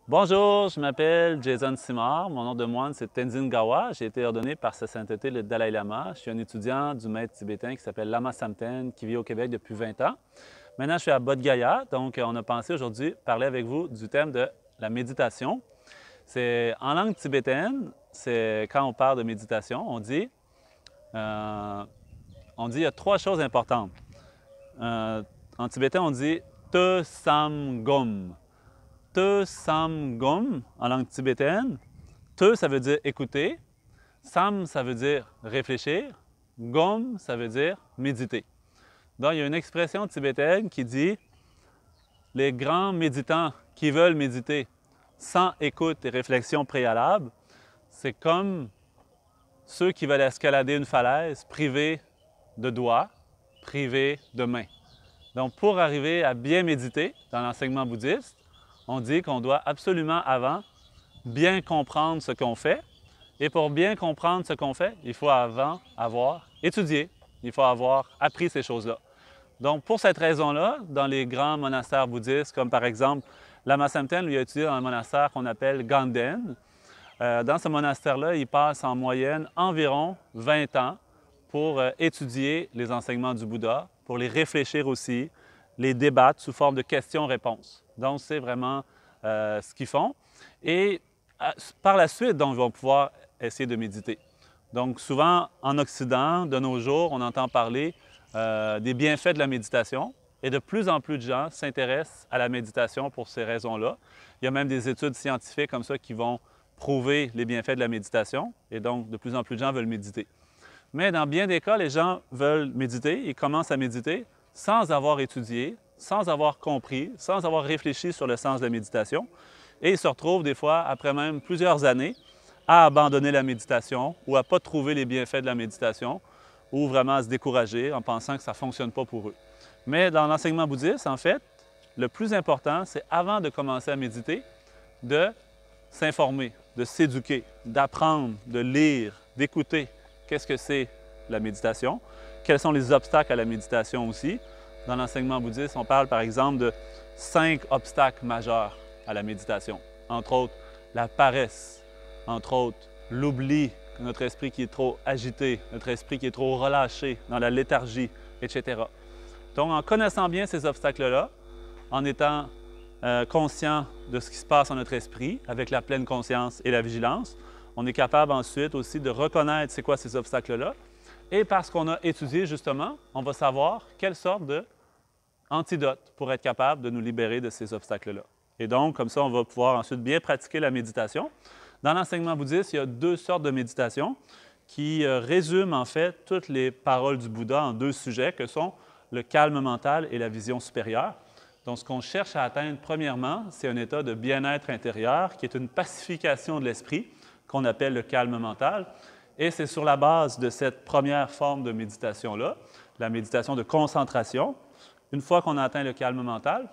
Bonjour, je m'appelle Jason Simard. Mon nom de moine, c'est Tenzin Gawa. J'ai été ordonné par Sa Sainteté le Dalai Lama. Je suis un étudiant du maître tibétain qui s'appelle Lama Samten, qui vit au Québec depuis 20 ans. Maintenant, je suis à Bodh Gaya, donc on a pensé aujourd'hui parler avec vous du thème de la méditation. C'est en langue tibétaine, c'est quand on parle de méditation, euh, on dit il y a trois choses importantes. En tibétain, on dit Te Sam Gom. Te Sam Gom en langue tibétaine. Te, ça veut dire écouter. Sam, ça veut dire réfléchir. Gom, ça veut dire méditer. Donc, il y a une expression tibétaine qui dit les grands méditants qui veulent méditer sans écoute et réflexion préalable, c'est comme ceux qui veulent escalader une falaise privés de doigts, privés de mains. Donc, pour arriver à bien méditer dans l'enseignement bouddhiste, on dit qu'on doit absolument avant bien comprendre ce qu'on fait. Et pour bien comprendre ce qu'on fait, il faut avant avoir étudié, il faut avoir appris ces choses-là. Donc, pour cette raison-là, dans les grands monastères bouddhistes, comme par exemple Lama Samten, lui a étudié dans un monastère qu'on appelle Ganden. Dans ce monastère-là, il passe en moyenne environ 20 ans pour étudier les enseignements du Bouddha, pour les réfléchir aussi, les débattre sous forme de questions-réponses. Donc, c'est vraiment ce qu'ils font. Et par la suite, donc, ils vont pouvoir essayer de méditer. Donc, souvent, en Occident, de nos jours, on entend parler des bienfaits de la méditation. Et de plus en plus de gens s'intéressent à la méditation pour ces raisons-là. Il y a même des études scientifiques comme ça qui vont prouver les bienfaits de la méditation. Et donc, de plus en plus de gens veulent méditer. Mais dans bien des cas, les gens veulent méditer, ils commencent à méditer sans avoir étudié, sans avoir compris, sans avoir réfléchi sur le sens de la méditation. Et ils se retrouvent des fois, après même plusieurs années, à abandonner la méditation ou à ne pas trouver les bienfaits de la méditation ou vraiment à se décourager en pensant que ça ne fonctionne pas pour eux. Mais dans l'enseignement bouddhiste, en fait, le plus important, c'est avant de commencer à méditer, de s'informer, de s'éduquer, d'apprendre, de lire, d'écouter qu'est-ce que c'est la méditation, quels sont les obstacles à la méditation aussi. Dans l'enseignement bouddhiste, on parle par exemple de 5 obstacles majeurs à la méditation. Entre autres, la paresse, entre autres, l'oubli, notre esprit qui est trop agité, notre esprit qui est trop relâché dans la léthargie, etc. Donc, en connaissant bien ces obstacles-là, en étant conscient de ce qui se passe dans notre esprit, avec la pleine conscience et la vigilance, on est capable ensuite aussi de reconnaître c'est quoi ces obstacles-là. Et parce qu'on a étudié justement, on va savoir quelle sorte d'antidote pour être capable de nous libérer de ces obstacles-là. Et donc, comme ça, on va pouvoir ensuite bien pratiquer la méditation. Dans l'enseignement bouddhiste, il y a deux sortes de méditation qui résument en fait toutes les paroles du Bouddha en deux sujets que sont le calme mental et la vision supérieure. Donc, ce qu'on cherche à atteindre, premièrement, c'est un état de bien-être intérieur qui est une pacification de l'esprit qu'on appelle le calme mental. Et c'est sur la base de cette première forme de méditation-là, la méditation de concentration, une fois qu'on a atteint le calme mental,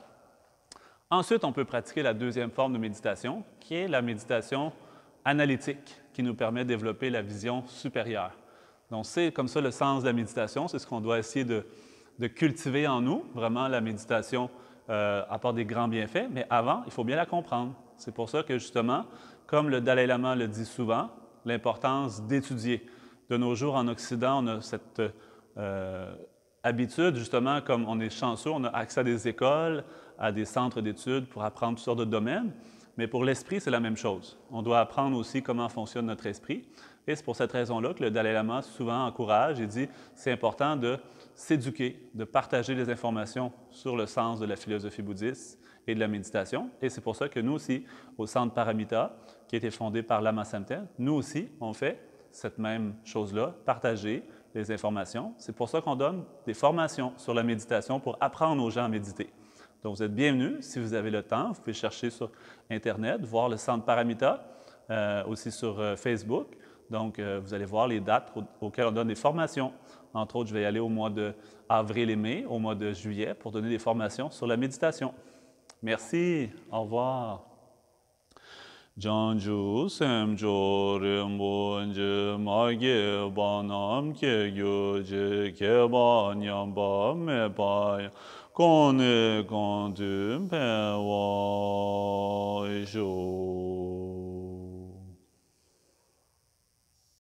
ensuite, on peut pratiquer la deuxième forme de méditation, qui est la méditation analytique, qui nous permet de développer la vision supérieure. Donc, c'est comme ça le sens de la méditation, c'est ce qu'on doit essayer de cultiver en nous. Vraiment, la méditation apporte des grands bienfaits, mais avant, il faut bien la comprendre. C'est pour ça que, justement, comme le Dalai Lama le dit souvent, l'importance d'étudier. De nos jours, en Occident, on a cette habitude, justement, comme on est chanceux, on a accès à des écoles, à des centres d'études pour apprendre toutes sortes de domaines. Mais pour l'esprit, c'est la même chose. On doit apprendre aussi comment fonctionne notre esprit. Et c'est pour cette raison-là que le Dalai Lama souvent encourage et dit c'est important de s'éduquer, de partager les informations sur le sens de la philosophie bouddhiste et de la méditation. Et c'est pour ça que nous aussi, au Centre Paramita, qui a été fondé par Lama Samten, nous aussi, on fait cette même chose-là, partager les informations. C'est pour ça qu'on donne des formations sur la méditation pour apprendre aux gens à méditer. Donc, vous êtes bienvenus. Si vous avez le temps, vous pouvez chercher sur Internet, voir le Centre Paramita, aussi sur Facebook. Donc, vous allez voir les dates auxquelles on donne des formations. Entre autres, je vais y aller au mois d'avril et mai, au mois de juillet, pour donner des formations sur la méditation. Merci. Au revoir. Janju semjo rinpoche magye banam ke gyoje ke ba nyamba me ba kone kondu pe wa belge